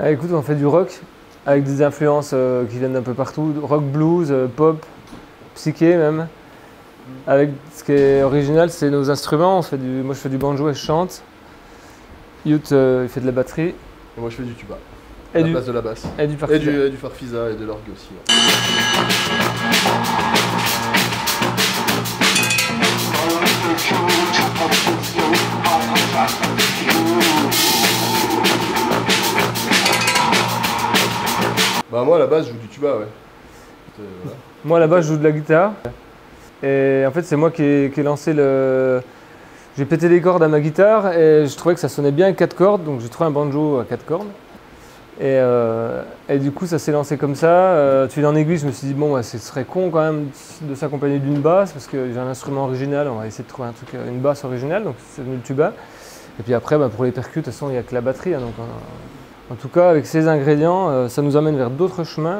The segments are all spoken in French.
Ah, écoute, on fait du rock avec des influences qui viennent d'un peu partout, rock, blues, pop, psyché même. Avec ce qui est original, c'est nos instruments. Moi je fais du banjo et je chante. Youth il fait de la batterie. Et moi je fais du tuba. Et la basse de la basse. Et du farfisa. Et du farfisa et de l'orgue aussi. Ouais. Bah moi à la base je joue du tuba, ouais. Voilà. Moi à la base je joue de la guitare. Et en fait c'est moi qui ai lancé le... J'ai pété les cordes à ma guitare et je trouvais que ça sonnait bien à 4 cordes, donc j'ai trouvé un banjo à 4 cordes. Et du coup ça s'est lancé comme ça. Tu en aiguille, je me suis dit bon ce serait con quand même de s'accompagner d'une basse parce que j'ai un instrument original, on va essayer de trouver un truc, une basse originale, donc c'est venu le tuba. Et puis après pour les percus, de toute façon il n'y a que la batterie. Hein, donc, en tout cas avec ces ingrédients, ça nous amène vers d'autres chemins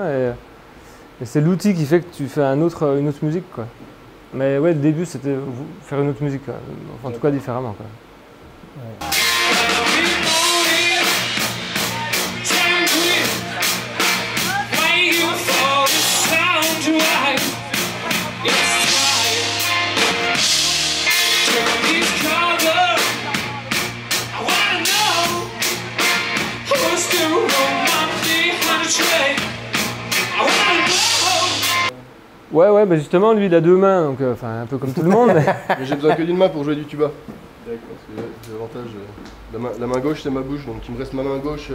et c'est l'outil qui fait que tu fais une autre musique, quoi. Mais ouais, le début c'était faire une autre musique, quoi. Enfin, en tout cas différemment, quoi. Ouais. Ouais, bah justement, lui il a 2 mains, donc un peu comme tout le monde. Mais j'ai besoin que d'une main pour jouer du tuba. D'accord. C'est l'avantage. La main gauche c'est ma bouche, donc il me reste ma main gauche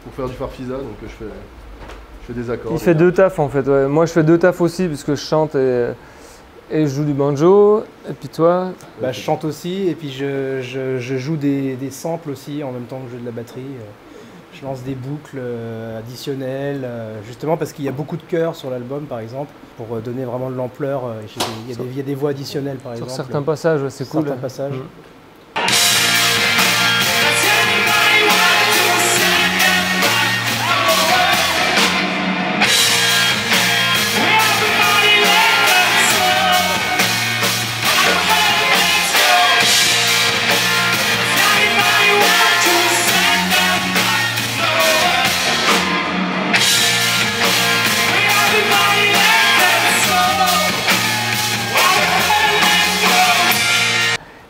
pour faire du farfisa, donc je fais des accords. Il fait 2 tafs en fait, ouais. Moi je fais 2 tafs aussi, parce que je chante et je joue du banjo. Et puis toi? Bah, je chante aussi, et puis je joue des samples aussi en même temps que je joue de la batterie. Je lance des boucles additionnelles, justement parce qu'il y a beaucoup de chœurs sur l'album par exemple, pour donner vraiment de l'ampleur. Il y a des voix additionnelles par exemple. Sur certains passages, ouais, c'est cool. Certains passages.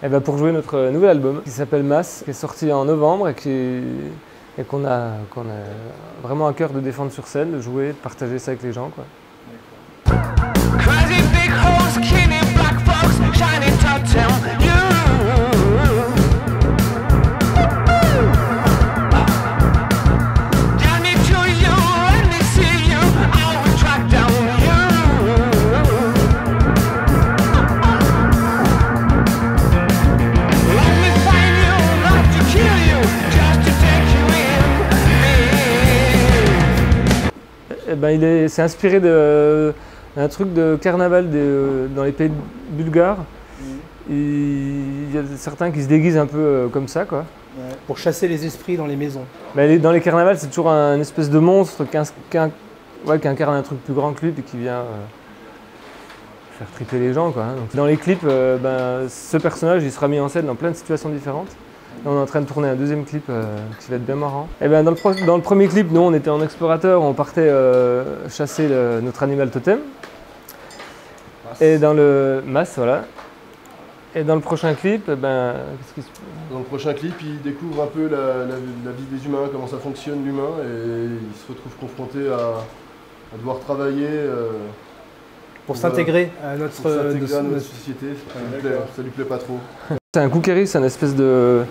Et ben pour jouer notre nouvel album qui s'appelle Mass, qui est sorti en novembre et qu'on a vraiment à cœur de défendre sur scène, de jouer, de partager ça avec les gens, quoi. C'est inspiré d'un truc de carnaval dans les pays bulgares. Il y a certains qui se déguisent un peu comme ça, quoi. Ouais, pour chasser les esprits dans les maisons. Mais dans les carnavals, c'est toujours un espèce de monstre qui incarne un truc plus grand que lui et qui vient faire triper les gens, quoi. Donc, dans les clips, ce personnage il sera mis en scène dans plein de situations différentes. On est en train de tourner un 2e clip qui va être bien marrant. Et ben dans le premier clip, nous on était en explorateur, on partait chasser notre animal totem. Et dans le Mass, voilà. Et dans le prochain clip, qu'est-ce qui se passe? Dans le prochain clip, il découvre un peu la vie des humains, comment ça fonctionne l'humain, et il se retrouve confronté à devoir travailler pour s'intégrer à notre société. Ça lui plaît pas trop. C'est un Kukeri, c'est une espèce de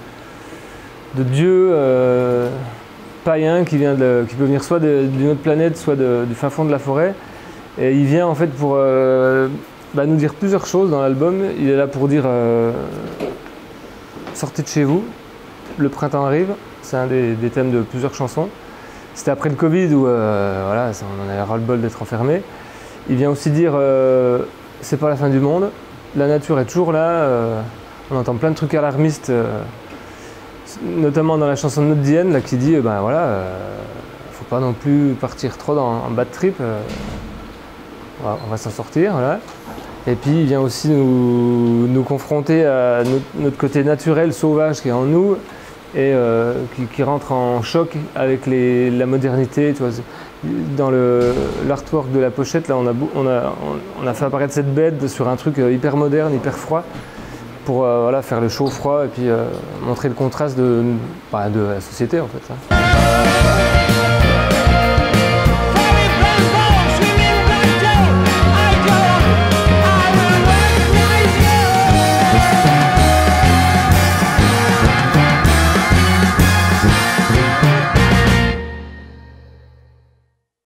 dieu païen qui peut venir soit d'une autre planète, soit du fin fond de la forêt. Et il vient en fait pour nous dire plusieurs choses dans l'album. Il est là pour dire sortez de chez vous, le printemps arrive. C'est un des thèmes de plusieurs chansons. C'était après le Covid où voilà, on en avait ras-le-bol d'être enfermé. Il vient aussi dire c'est pas la fin du monde, la nature est toujours là. On entend plein de trucs alarmistes, notamment dans la chanson de Not the End, là, qui dit faut pas non plus partir trop en bad trip, on va s'en sortir. Voilà. Et puis il vient aussi nous confronter à notre côté naturel, sauvage qui est en nous, et qui rentre en choc avec la modernité. Tu vois. Dans l'artwork de la pochette, là, on a fait apparaître cette bête sur un truc hyper moderne, hyper froid, pour voilà, faire le chaud-froid et puis montrer le contraste de la société en fait. Hein.